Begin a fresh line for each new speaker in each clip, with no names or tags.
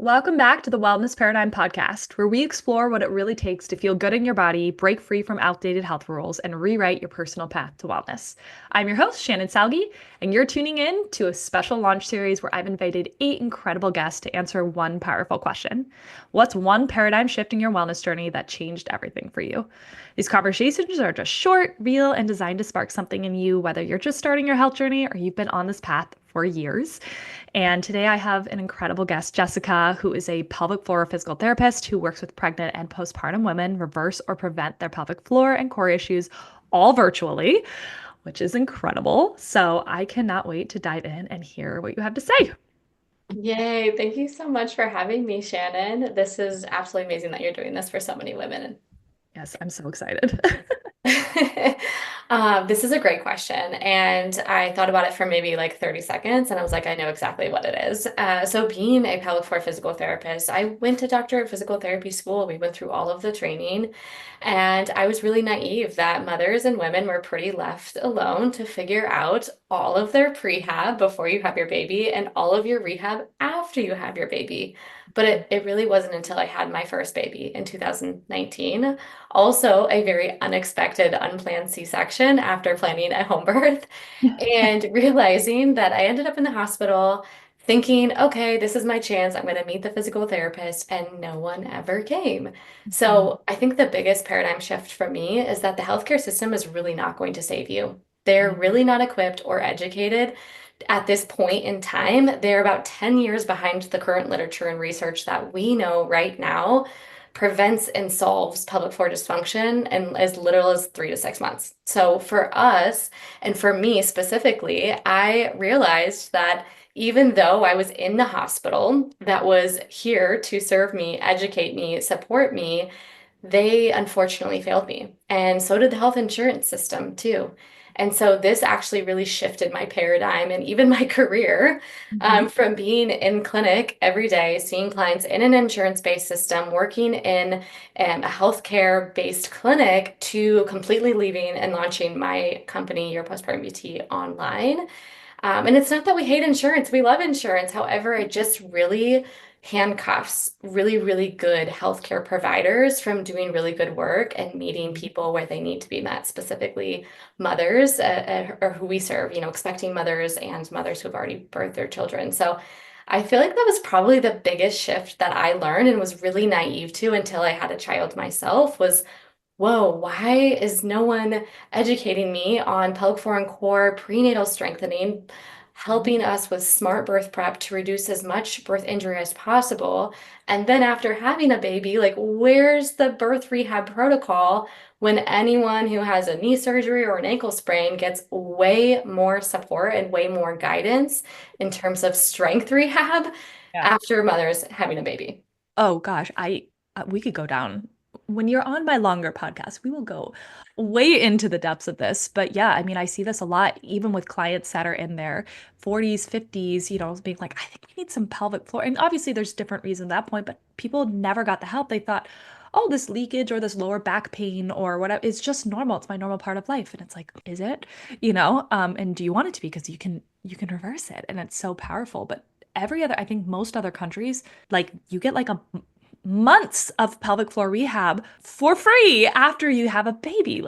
Welcome back to the Wellness Paradigm Podcast, where we explore what it really takes to feel good in your body, break free from outdated health rules, and rewrite your personal path to wellness. I'm your host, Shannon Salgi, and you're tuning in to a special launch series where I've invited 8 incredible guests to answer one powerful question. What's one paradigm shift in your wellness journey that changed everything for you? These conversations are just short, real, and designed to spark something in you, whether you're just starting your health journey or you've been on this path for years. And today I have an incredible guest, Jessica, who is a pelvic floor physical therapist who works with pregnant and postpartum women reverse or prevent their pelvic floor and core issues all virtually, which is incredible. So I cannot wait to dive in and hear what you have to say.
Yay. Thank you so much for having me, Shannon. This is absolutely amazing that you're doing this for so many women.
Yes, I'm so excited.
This is a great question. And I thought about it for maybe like 30 seconds and I was like, I know exactly what it is. So, being a pelvic floor physical therapist, I went to doctorate physical therapy school. We went through all of the training. And I was really naive that mothers and women were pretty left alone to figure out all of their prehab before you have your baby and all of your rehab after you have your baby. But it really wasn't until I had my first baby in 2019, also a very unexpected, unplanned C-section after planning a home birth, and realizing that I ended up in the hospital thinking, okay, this is my chance. I'm going to meet the physical therapist, and no one ever came.
Mhm.
So I think the biggest paradigm shift for me is that the healthcare system is really not going to save you. They're really not equipped or educated at this point in time. They're about 10 years behind the current literature and research that we know right now prevents and solves pelvic floor dysfunction in as little as 3 to 6 months. So for us, and for me specifically, I realized that even though I was in the hospital that was here to serve me, educate me, support me, they unfortunately failed me. And so did the health insurance system too. And so this actually really shifted my paradigm and even my career,
Mhm.
from being in clinic every day, seeing clients in an insurance-based system, working in a healthcare-based clinic, to completely leaving and launching my company, Your Postpartum BT, online. And it's not that we hate insurance, we love insurance. However, it just really handcuffs really, really good healthcare providers from doing really good work and meeting people where they need to be met, specifically mothers, or who we serve, expecting mothers and mothers who've already birthed their children. So I feel like that was probably the biggest shift that I learned and was really naive to until I had a child myself was, whoa, why is no one educating me on pelvic floor and core prenatal strengthening, helping us with smart birth prep to reduce as much birth injury as possible? And then after having a baby, like, where's the birth rehab protocol when anyone who has a knee surgery or an ankle sprain gets way more support and way more guidance in terms of strength rehab
Yeah.
after mothers having a baby?
Oh gosh, I we could go down. When you're on my longer podcast, we will go way into the depths of this. But yeah, I mean, I see this a lot, even with clients that are in their 40s, 50s, being like, I think we need some pelvic floor. And obviously, there's different reasons at that point, but people never got the help. They thought, oh, this leakage or this lower back pain or whatever, it's just normal. It's my normal part of life. And it's like, is it? And do you want it to be? Because you can reverse it. And it's so powerful. But I think most other countries, like you get like a months of pelvic floor rehab for free after you have a baby.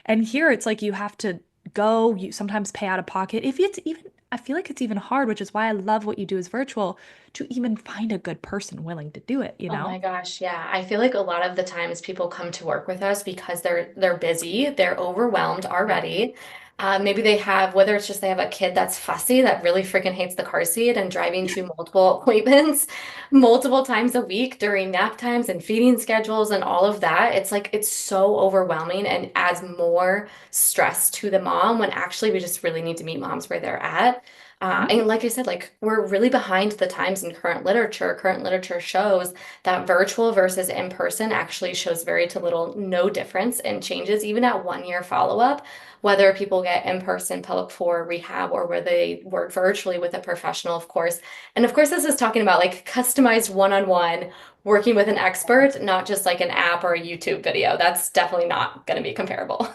And here it's like you have to go, you sometimes pay out of pocket. If it's even, I feel like it's even hard, which is why I love what you do as virtual, to even find a good person willing to do it, you
Oh
know?
my gosh, yeah. I feel like a lot of the times people come to work with us because they're busy, they're overwhelmed
Yeah.
already. Maybe they have, whether it's just they have a kid that's fussy that really freaking hates the car seat and driving to multiple appointments multiple times a week during nap times and feeding schedules and all of that. It's like it's so overwhelming and adds more stress to the mom when actually we just really need to meet moms where they're at.
Mhm.
And like I said, like we're really behind the times in current literature. Current literature shows that virtual versus in person actually shows very to little no difference in changes, even at 1 year follow-up, whether people get in person pelvic floor rehab or where they work virtually with a professional, of course. And of course, this is talking about like customized one-on-one working with an expert, not just like an app or a YouTube video. That's definitely not going to be comparable.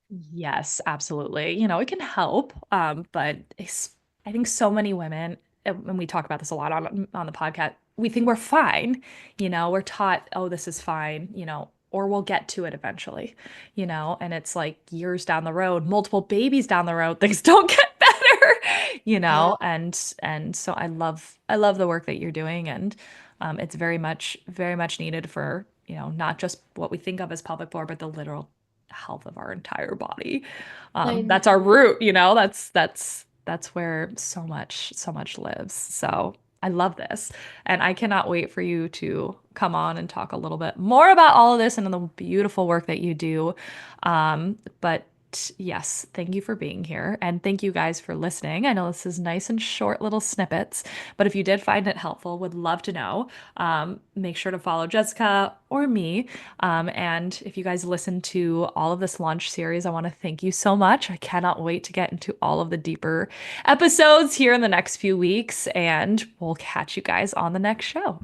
Yes, absolutely. It can help, but I think so many women, and we talk about this a lot on the podcast. we think we're fine, we're taught, oh, this is fine, or we'll get to it eventually, and it's like years down the road, multiple babies down the road, things don't get better,
Yeah.
and so I love the work that you're doing, and it's very much needed for, not just what we think of as pelvic floor, but the literal health of our entire body.
I
That's our
know.
root, that's where so much lives. So I love this. And I cannot wait for you to come on and talk a little bit more about all of this and the beautiful work that you do. But yes, thank you for being here. And thank you guys for listening. I know this is nice and short little snippets, but if you did find it helpful, would love to know. Make sure to follow Jessica or me. And if you guys listen to all of this launch series, I want to thank you so much. I cannot wait to get into all of the deeper episodes here in the next few weeks, and we'll catch you guys on the next show.